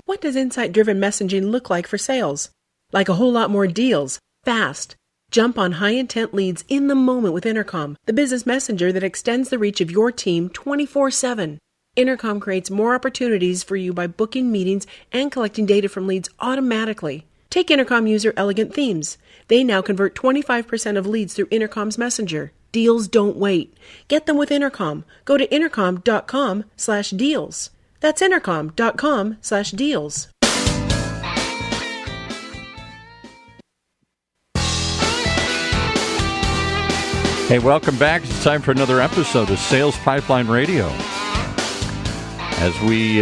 What does insight-driven messaging look like for sales? Like a whole lot more deals, fast. Jump on high-intent leads in the moment with Intercom, the business messenger that extends the reach of your team 24/7. Intercom creates more opportunities for you by booking meetings and collecting data from leads automatically. Take Intercom user Elegant Themes. They now convert 25% of leads through Intercom's messenger. Deals don't wait. Get them with Intercom. Go to intercom.com/deals. That's intercom.com/deals. Hey, welcome back. It's time for another episode of Sales Pipeline Radio. As we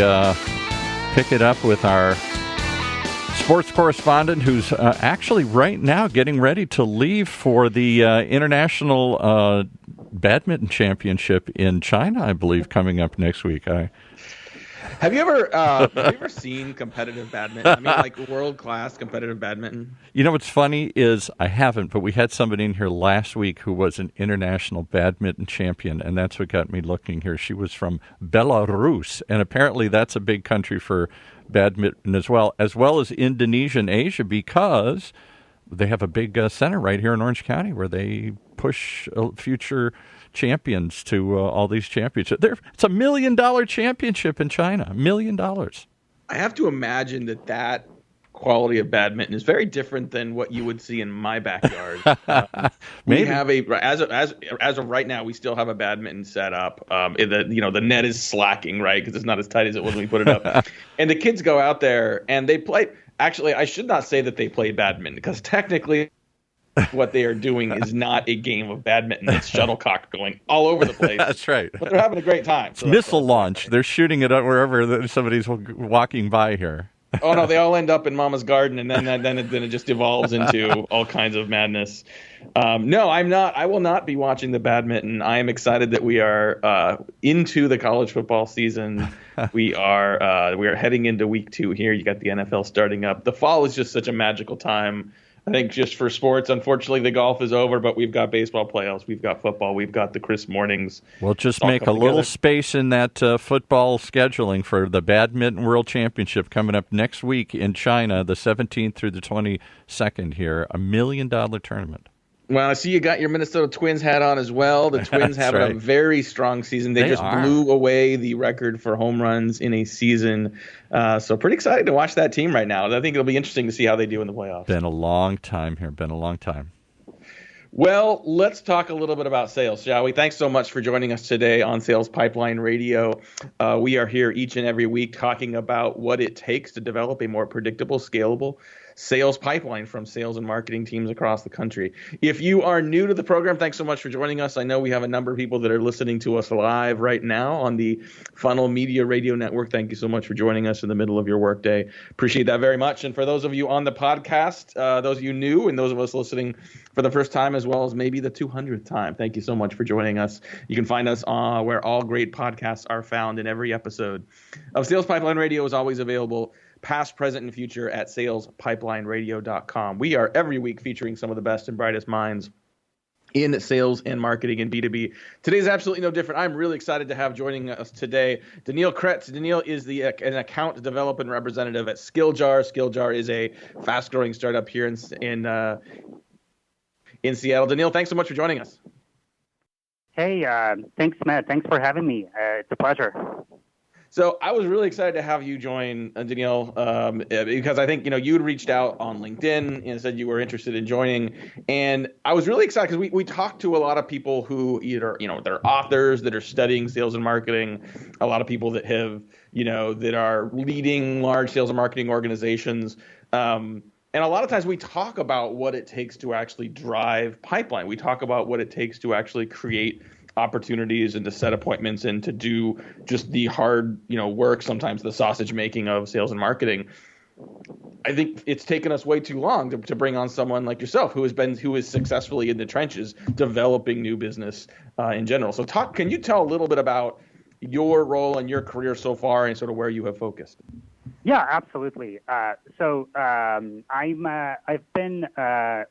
pick it up with our sports correspondent who's actually right now getting ready to leave for the International Badminton Championship in China, I believe, coming up next week. Have you ever seen competitive badminton? I mean, like world-class competitive badminton? You know what's funny is I haven't, but we had somebody in here last week who was an international badminton champion, and that's what got me looking here. She was from Belarus, and apparently that's a big country for badminton as well as Indonesia and Asia, because they have a big center right here in Orange County where they push future champions to all these championships. It's $1 million championship in China, $1 million. I have to imagine that quality of badminton is very different than what you would see in my backyard. Maybe. We have as of right now, we still have a badminton set up. The net is slacking, right, because it's not as tight as it was when we put it up. And the kids go out there and they play. Actually, I should not say that they play badminton, because technically what they are doing is not a game of badminton. It's shuttlecock going all over the place. That's right. But they're having a great time. So missile launch. They're shooting it up wherever somebody's walking by here. Oh, no, they all end up in Mama's garden, and then it just evolves into all kinds of madness. No, I'm not. I will not be watching the badminton. I am excited that we are into the college football season. We are heading into week 2 here. You got the NFL starting up. The fall is just such a magical time, I think, just for sports. Unfortunately, the golf is over, but we've got baseball playoffs, we've got football, we've got the crisp mornings. We'll just make a little space in that football scheduling for the Badminton World Championship coming up next week in China, the 17th through the 22nd here, $1 million tournament. Well, I see you got your Minnesota Twins hat on as well. The Twins have a very strong season. They just blew away the record for home runs in a season. So pretty excited to watch that team right now. I think it'll be interesting to see how they do in the playoffs. Been a long time here. Been a long time. Well, let's talk a little bit about sales, shall we? Thanks so much for joining us today on Sales Pipeline Radio. We are here each and every week talking about what it takes to develop a more predictable, scalable sales pipeline from sales and marketing teams across the country. If you are new to the program, thanks so much for joining us. I know we have a number of people that are listening to us live right now on the Funnel Media Radio Network. Thank you so much for joining us in the middle of your workday. Appreciate that very much. And for those of you on the podcast, those of you new and those of us listening for the first time, as well as maybe the 200th time, thank you so much for joining us. You can find us where all great podcasts are found, in every episode of Sales Pipeline Radio is always available, past, present, and future, at salespipelineradio.com. We are every week featuring some of the best and brightest minds in sales and marketing and B2B. Today's absolutely no different. I'm really excited to have joining us today Daniil Kretz. Daniil is an account development representative at SkillJar. SkillJar is a fast-growing startup here in Seattle. Daniil, thanks so much for joining us. Hey, thanks, Matt. Thanks for having me. It's a pleasure. So I was really excited to have you join, Daniil, because I think you had reached out on LinkedIn and said you were interested in joining, and I was really excited because we talked to a lot of people who either they're authors that are studying sales and marketing, a lot of people that have that are leading large sales and marketing organizations, and a lot of times we talk about what it takes to actually drive pipeline. We talk about what it takes to actually create opportunities and to set appointments and to do just the hard, work, sometimes the sausage making of sales and marketing. I think it's taken us way too long to bring on someone like yourself who is successfully in the trenches developing new business in general. So can you tell a little bit about your role and your career so far and sort of where you have focused? Yeah, absolutely. So I've been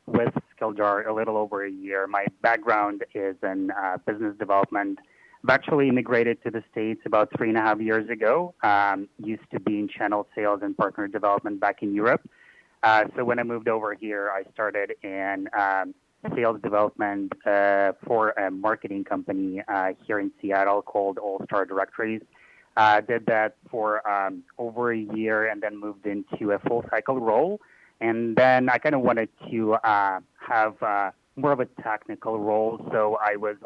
with SkillJar a little over a year. My background is in business development, I've actually immigrated to the States about 3.5 years ago. Used to be in channel sales and partner development back in Europe. So when I moved over here, I started in sales development for a marketing company here in Seattle called All Star Directories. Did that for over a year and then moved into a full cycle role. And then I kind of wanted to have more of a technical role. So I was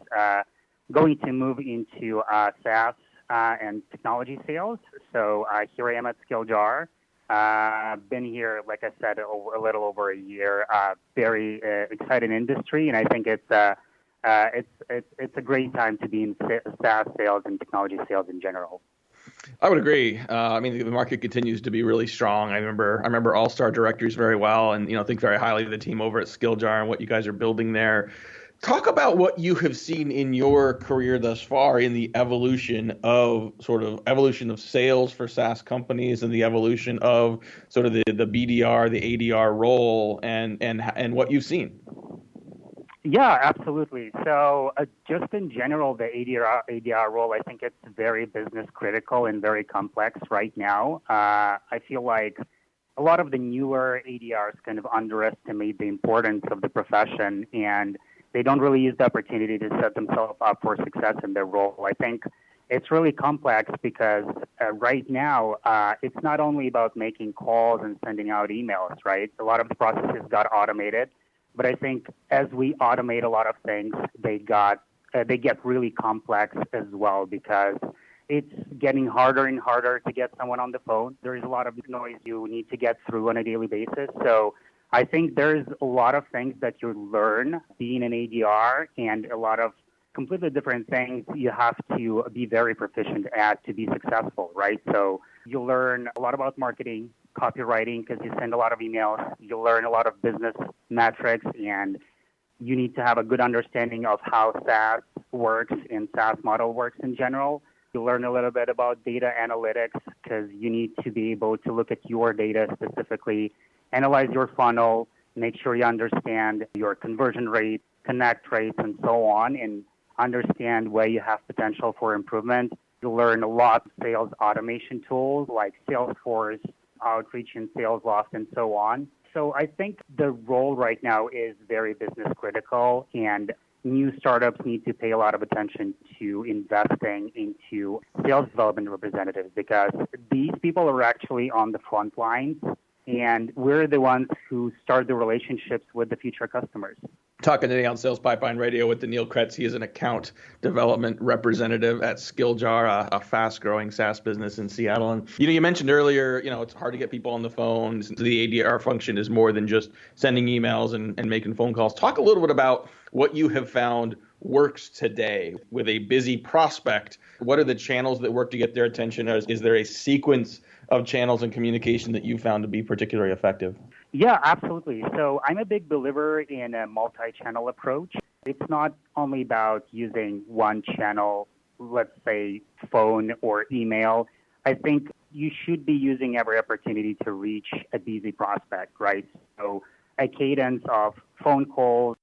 going to move into SaaS and technology sales. So here I am at SkillJar. Been here, like I said, a little over a year. Very exciting industry, and I think it's a great time to be in SaaS sales and technology sales in general. I would agree. I mean, the market continues to be really strong. I remember All Star Directories very well, and think very highly of the team over at SkillJar and what you guys are building there. Talk about what you have seen in your career thus far in the evolution of sales for SaaS companies and the evolution of sort of the BDR, the ADR role and what you've seen. Yeah, absolutely. So just in general, the ADR role, I think it's very business critical and very complex right now. I feel like a lot of the newer ADRs kind of underestimate the importance of the profession, and they don't really use the opportunity to set themselves up for success in their role. I think it's really complex because right now, it's not only about making calls and sending out emails, right? A lot of the processes got automated. But I think as we automate a lot of things, they get really complex as well because it's getting harder and harder to get someone on the phone. There is a lot of noise you need to get through on a daily basis. So I think there's a lot of things that you learn being an ADR and a lot of completely different things you have to be very proficient at to be successful, right? So you learn a lot about marketing, copywriting, because you send a lot of emails. You learn a lot of business metrics, and you need to have a good understanding of how SaaS works and SaaS model works in general. You learn a little bit about data analytics because you need to be able to look at your data specifically, analyze your funnel, make sure you understand your conversion rate, connect rates, and so on, and understand where you have potential for improvement. You learn a lot of sales automation tools like Salesforce, Outreach, and SalesLoft, and so on. So I think the role right now is very business critical, and new startups need to pay a lot of attention to investing into sales development representatives because these people are actually on the front lines, and we're the ones who start the relationships with the future customers. Talking today on Sales Pipeline Radio with Daniil Kretz. He is an account development representative at SkillJar, a fast-growing SaaS business in Seattle. And you mentioned earlier, it's hard to get people on the phone. The ADR function is more than just sending emails and making phone calls. Talk a little bit about what you have found works today with a busy prospect. What are the channels that work to get their attention? Is there a sequence of channels and communication that you found to be particularly effective? Yeah, absolutely. So I'm a big believer in a multi-channel approach. It's not only about using one channel, let's say phone or email. I think you should be using every opportunity to reach a busy prospect, right? So a cadence of phone calls,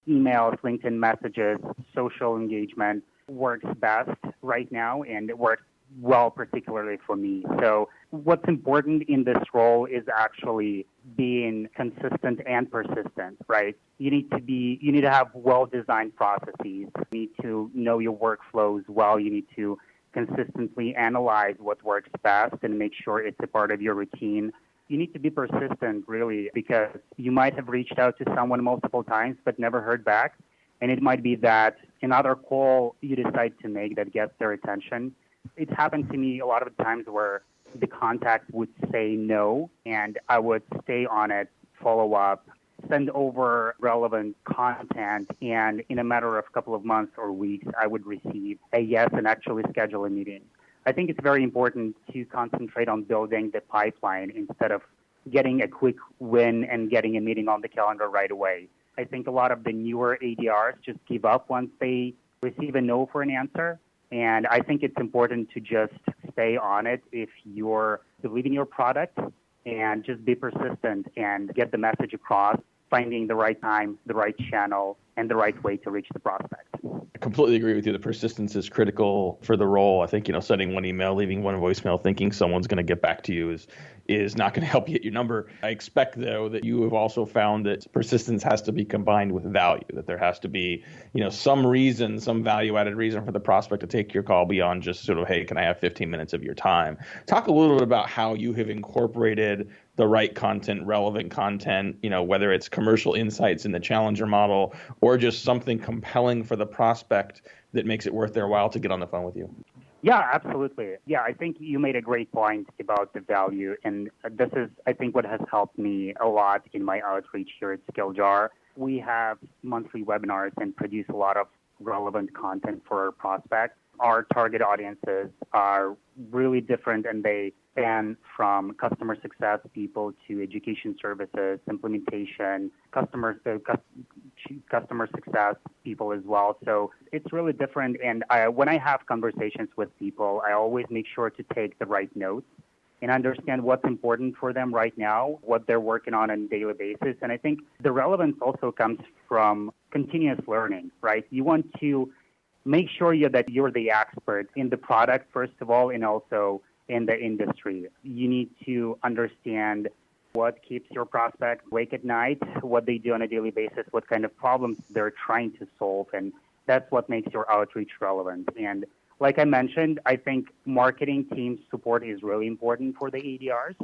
emails, LinkedIn messages, social engagement works best right now, and it works well, particularly for me. So what's important in this role is actually being consistent and persistent, right? You need to have well-designed processes. You need to know your workflows well. You need to consistently analyze what works best and make sure it's a part of your routine. You need to be persistent, really, because you might have reached out to someone multiple times but never heard back. And it might be that another call you decide to make that gets their attention. It's happened to me a lot of times where the contact would say no, and I would stay on it, follow up, send over relevant content, and in a matter of a couple of months or weeks, I would receive a yes and actually schedule a meeting. I think it's very important to concentrate on building the pipeline instead of getting a quick win and getting a meeting on the calendar right away. I think a lot of the newer ADRs just give up once they receive a no for an answer. And I think it's important to just stay on it if you believe in your product and just be persistent and get the message across, finding the right time, the right channel, and the right way to reach the prospect. I completely agree with you. The persistence is critical for the role. I think, sending one email, leaving one voicemail, thinking someone's going to get back to you is not going to help you hit your number. I expect, though, that you have also found that persistence has to be combined with value, that there has to be, some reason, some value-added reason for the prospect to take your call beyond just sort of, hey, can I have 15 minutes of your time? Talk a little bit about how you have incorporated the right content, relevant content, whether it's commercial insights in the challenger model or just something compelling for the prospect that makes it worth their while to get on the phone with you. Yeah, absolutely. Yeah, I think you made a great point about the value. And this is, I think, what has helped me a lot in my outreach here at SkillJar. We have monthly webinars and produce a lot of relevant content for our prospects. Our target audiences are really different, and they span from customer success people to education services, implementation, customer success people as well. So it's really different. And when I have conversations with people, I always make sure to take the right notes and understand what's important for them right now, what they're working on a daily basis. And I think the relevance also comes from continuous learning, right? You want to make sure that you're the expert in the product, first of all, and also in the industry. You need to understand what keeps your prospect awake at night, what they do on a daily basis, what kind of problems they're trying to solve, and that's what makes your outreach relevant. And like I mentioned, I think marketing team support is really important for the ADRs.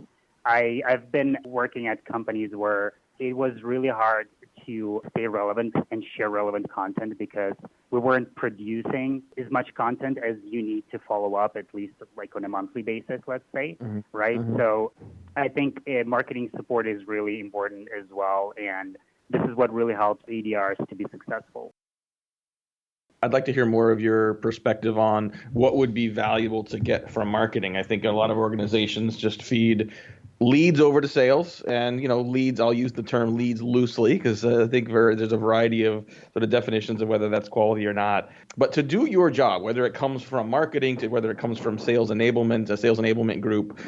I've been working at companies where it was really hard to stay relevant and share relevant content because we weren't producing as much content as you need to follow up, at least like on a monthly basis, let's say, right? Mm-hmm. So I think marketing support is really important as well, and this is what really helps ADRs to be successful. I'd like to hear more of your perspective on what would be valuable to get from marketing. I think a lot of organizations just feed leads over to sales, and leads, I'll use the term leads loosely because I think there's a variety of sort of definitions of whether that's quality or not. But to do your job, whether it comes from marketing to whether it comes from sales enablement, a sales enablement group,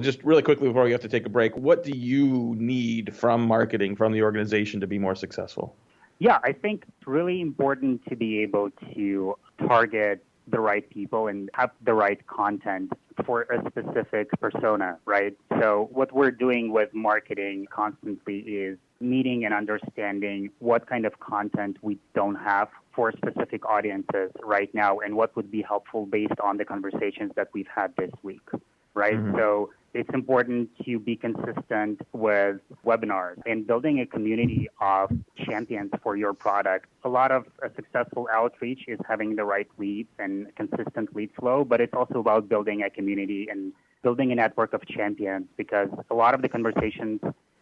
just really quickly before we have to take a break, what do you need from marketing, from the organization to be more successful? Yeah, I think it's really important to be able to target the right people and have the right content for a specific persona, right? So what we're doing with marketing constantly is meeting and understanding what kind of content we don't have for specific audiences right now and what would be helpful based on the conversations that we've had this week, right? Mm-hmm. So it's important to be consistent with webinars and building a community of champions for your product. A lot of a successful outreach is having the right leads and consistent lead flow, but it's also about building a community and building a network of champions because a lot of the conversations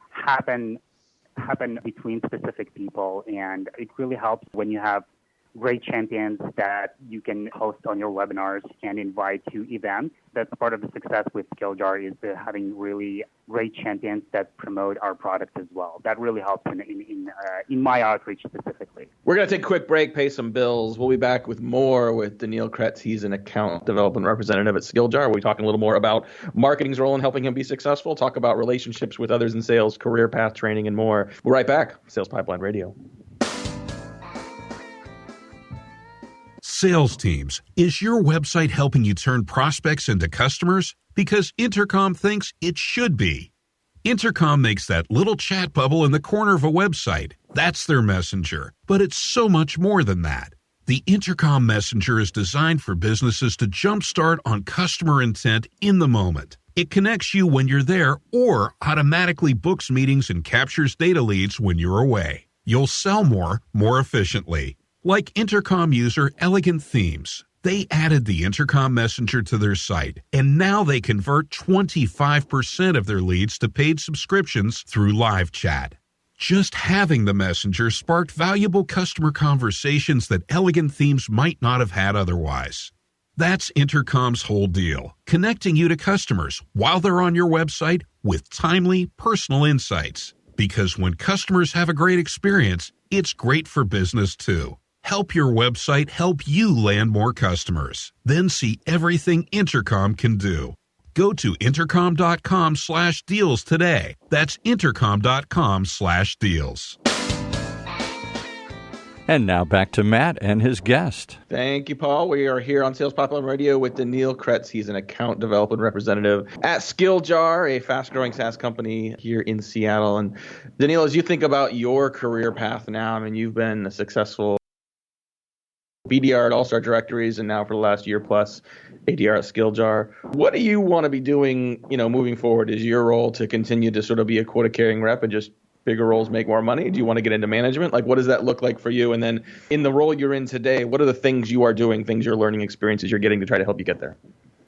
happen between specific people, and it really helps when you have great champions that you can host on your webinars and invite to events. That's part of the success with SkillJar is having really great champions that promote our product as well. That really helps in my outreach specifically. We're going to take a quick break, pay some bills. We'll be back with more with Daniil Kretz. He's an account development representative at SkillJar. We'll be talking a little more about marketing's role in helping him be successful, talk about relationships with others in sales, career path training, and more. We're right back. Sales Pipeline Radio. Sales teams, is your website helping you turn prospects into customers? Because Intercom thinks it should be. Intercom makes that little chat bubble in the corner of a website. That's their messenger, but it's so much more than that. The Intercom messenger is designed for businesses to jumpstart on customer intent in the moment. It connects you when you're there or automatically books meetings and captures data leads when you're away. You'll sell more efficiently. Like Intercom user Elegant Themes, they added the Intercom Messenger to their site, and now they convert 25% of their leads to paid subscriptions through live chat. Just having the Messenger sparked valuable customer conversations that Elegant Themes might not have had otherwise. That's Intercom's whole deal, connecting you to customers while they're on your website with timely, personal insights. Because when customers have a great experience, it's great for business too. Help your website help you land more customers. Then see everything Intercom can do. Go to intercom.com/deals today. That's intercom.com/deals. And now back to Matt and his guest. Thank you, Paul. We are here on Sales Pipeline Radio with Daniil Kretz. He's an account development representative at SkillJar, a fast-growing SaaS company here in Seattle. And Daniil, as you think about your career path now, I mean, you've been a successful BDR at All-Star Directories and now for the last year plus ADR at SkillJar. What do you want to be doing, moving forward? Is your role to continue to sort of be a quota-carrying rep and just bigger roles make more money? Do you want to get into management? Like, what does that look like for you? And then in the role you're in today, what are the things you are doing, things you're learning, experiences you're getting to try to help you get there?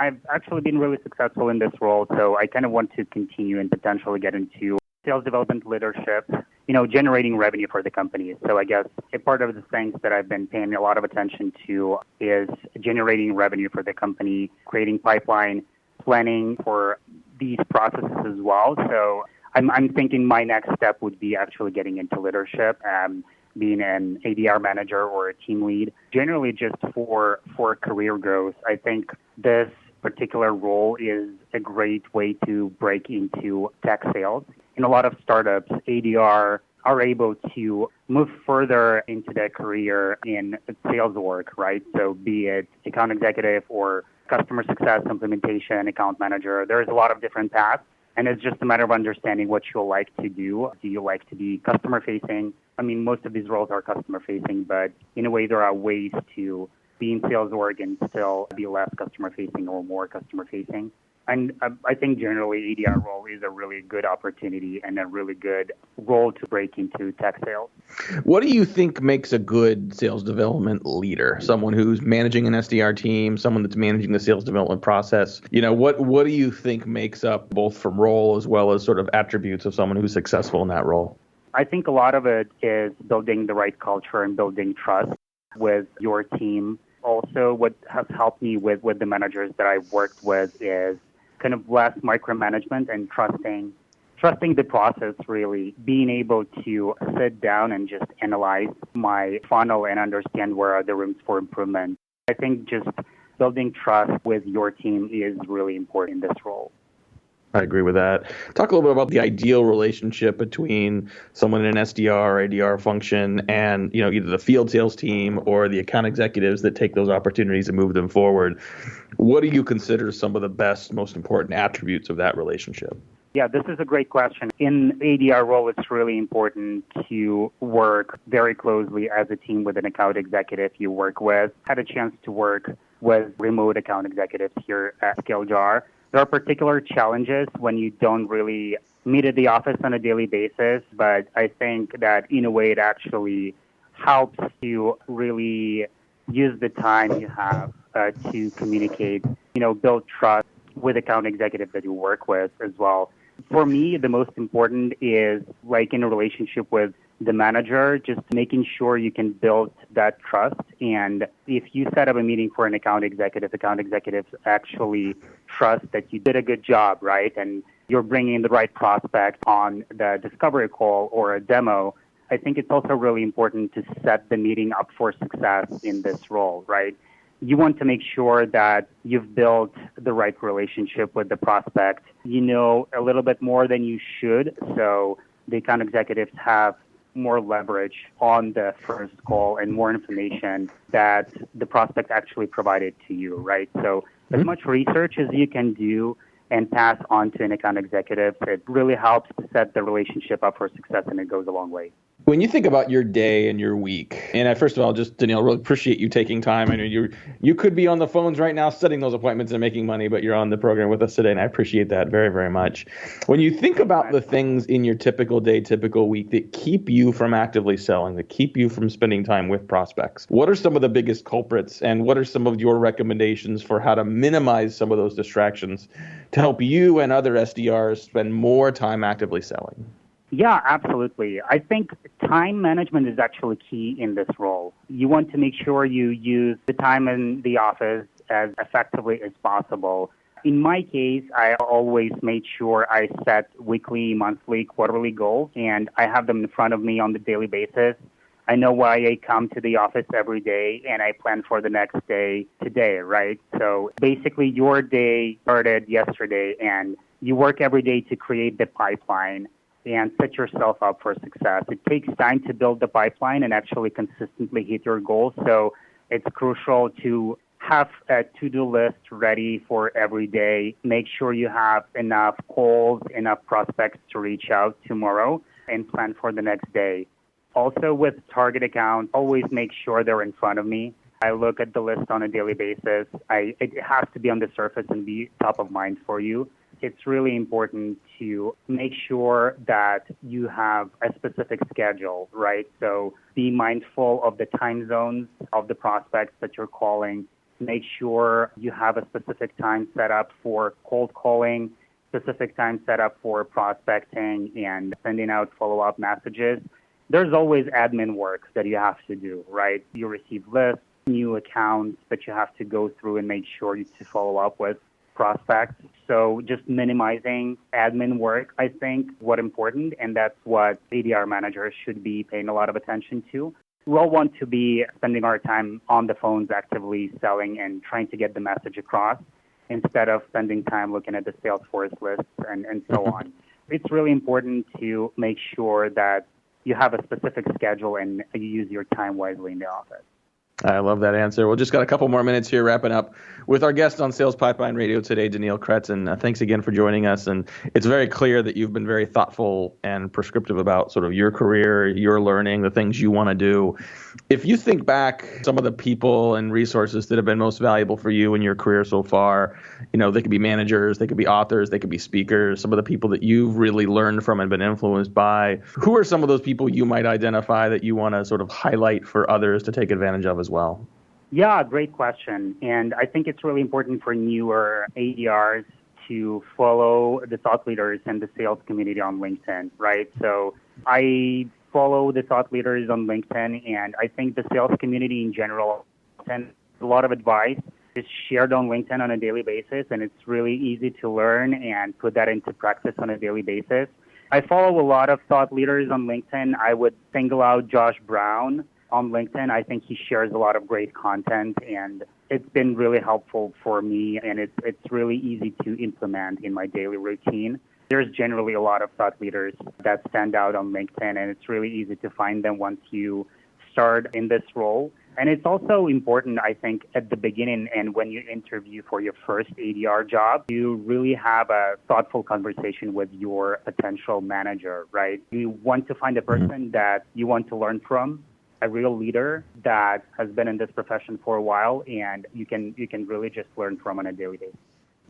I've actually been really successful in this role, so I kind of want to continue and potentially get into sales development leadership, generating revenue for the company. So I guess a part of the things that I've been paying a lot of attention to is generating revenue for the company, creating pipeline, planning for these processes as well. So I'm thinking my next step would be actually getting into leadership, being an ADR manager or a team lead, generally just for career growth. I think this particular role is a great way to break into tech sales. In a lot of startups, ADR are able to move further into their career in sales work, right? So be it account executive or customer success implementation, account manager, there's a lot of different paths. And it's just a matter of understanding what you'll like to do. Do you like to be customer-facing? I mean, most of these roles are customer-facing, but in a way, there are ways to be in sales org and still be less customer-facing or more customer-facing. And I think generally ADR role is a really good opportunity and a really good role to break into tech sales. What do you think makes a good sales development leader? Someone who's managing an SDR team, someone that's managing the sales development process. What do you think makes up both from role as well as sort of attributes of someone who's successful in that role? I think a lot of it is building the right culture and building trust with your team. Also, what has helped me with the managers that I've worked with is kind of less micromanagement and trusting the process, really, being able to sit down and just analyze my funnel and understand where are the rooms for improvement. I think just building trust with your team is really important in this role. I agree with that. Talk a little bit about the ideal relationship between someone in an SDR or ADR function and, either the field sales team or the account executives that take those opportunities and move them forward. What do you consider some of the best, most important attributes of that relationship? Yeah, this is a great question. In ADR role, it's really important to work very closely as a team with an account executive you work with. Had a chance to work with remote account executives here at SkillJar. There are particular challenges when you don't really meet at the office on a daily basis, but I think that in a way it actually helps you really use the time you have to communicate, build trust with account executives that you work with as well. For me, the most important is like in a relationship with the manager, just making sure you can build that trust. And if you set up a meeting for an account executives actually trust that you did a good job, right? And you're bringing the right prospect on the discovery call or a demo. I think it's also really important to set the meeting up for success in this role, right? You want to make sure that you've built the right relationship with the prospect. You know a little bit more than you should, so the account executives have more leverage on the first call and more information that the prospect actually provided to you, right? So as much research as you can do and pass on to an account executive, it really helps to set the relationship up for success, and it goes a long way. When you think about your day and your week, and first of all, just Daniil, really appreciate you taking time. I know you could be on the phones right now setting those appointments and making money, but you're on the program with us today, and I appreciate that very, very much. When you think about the things in your typical day, typical week that keep you from actively selling, that keep you from spending time with prospects, what are some of the biggest culprits, and what are some of your recommendations for how to minimize some of those distractions to help you and other SDRs spend more time actively selling? Yeah, absolutely. I think time management is actually key in this role. You want to make sure you use the time in the office as effectively as possible. In my case, I always made sure I set weekly, monthly, quarterly goals, and I have them in front of me on the daily basis. I know why I come to the office every day, and I plan for the next day today, right? So basically, your day started yesterday, and you work every day to create the pipeline. and set yourself up for success. It takes time to build the pipeline and actually consistently hit your goals. So it's crucial to have a to-do list ready for every day. Make sure you have enough calls, enough prospects to reach out tomorrow, and plan for the next day. Also, with target accounts, always make sure they're in front of me. I look at the list on a daily basis. It has to be on the surface and be top of mind for you. It's really important to make sure that you have a specific schedule, right? So be mindful of the time zones of the prospects that you're calling. Make sure you have a specific time set up for cold calling, specific time set up for prospecting and sending out follow-up messages. There's always admin work that you have to do, right? You receive lists, new accounts that you have to go through and make sure you to follow up with prospects. So just minimizing admin work, I think, is what's important, and that's what ADR managers should be paying a lot of attention to. We all want to be spending our time on the phones actively selling and trying to get the message across instead of spending time looking at the Salesforce lists and so on. It's really important to make sure that you have a specific schedule and you use your time wisely in the office. I love that answer. We'll just got a couple more minutes here wrapping up with our guest on Sales Pipeline Radio today, Daniil Kretz. And thanks again for joining us. And it's very clear that you've been very thoughtful and prescriptive about sort of your career, your learning, the things you want to do. If you think back some of the people and resources that have been most valuable for you in your career so far, they could be managers, they could be authors, they could be speakers, some of the people that you've really learned from and been influenced by. Who are some of those people you might identify that you want to sort of highlight for others to take advantage of as well? Yeah, great question. And I think it's really important for newer ADRs to follow the thought leaders and the sales community on LinkedIn, right? So I follow the thought leaders on LinkedIn, and I think the sales community in general, and a lot of advice is shared on LinkedIn on a daily basis, and it's really easy to learn and put that into practice on a daily basis. I follow a lot of thought leaders on LinkedIn. I would single out Josh Brown on LinkedIn. I think he shares a lot of great content, and it's been really helpful for me, and it's really easy to implement in my daily routine. There's generally a lot of thought leaders that stand out on LinkedIn, and it's really easy to find them once you start in this role. And it's also important, I think, at the beginning and when you interview for your first ADR job, you really have a thoughtful conversation with your potential manager, right? You want to find a person that you want to learn from, a real leader that has been in this profession for a while, and you can really just learn from on a daily basis.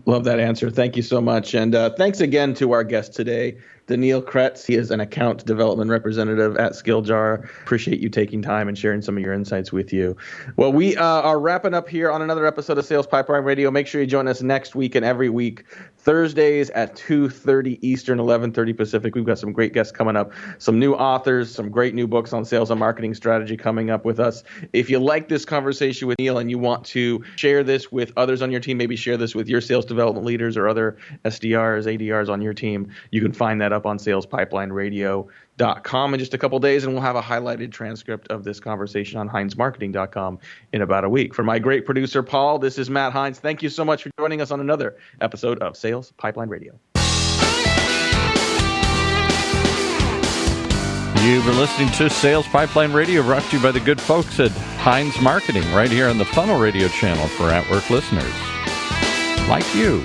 Love that answer. Thank you so much. And thanks again to our guest today, Daniil Kretz. He is an account development representative at SkillJar. Appreciate you taking time and sharing some of your insights with you. Well, we are wrapping up here on another episode of Sales Pipeline Radio. Make sure you join us next week and every week, Thursdays at 2:30 Eastern, 11:30 Pacific. We've got some great guests coming up, some new authors, some great new books on sales and marketing strategy coming up with us. If you like this conversation with Neil and you want to share this with others on your team, maybe share this with your sales development leaders or other SDRs, ADRs on your team, you can find that up on salespipelineradio.com in just a couple days, and we'll have a highlighted transcript of this conversation on HeinzMarketing.com in about a week. For my great producer, Paul, this is Matt Heinz. Thank you so much for joining us on another episode of Sales Pipeline Radio. You've been listening to Sales Pipeline Radio, brought to you by the good folks at Heinz Marketing, right here on the Funnel Radio channel for at-work listeners like you.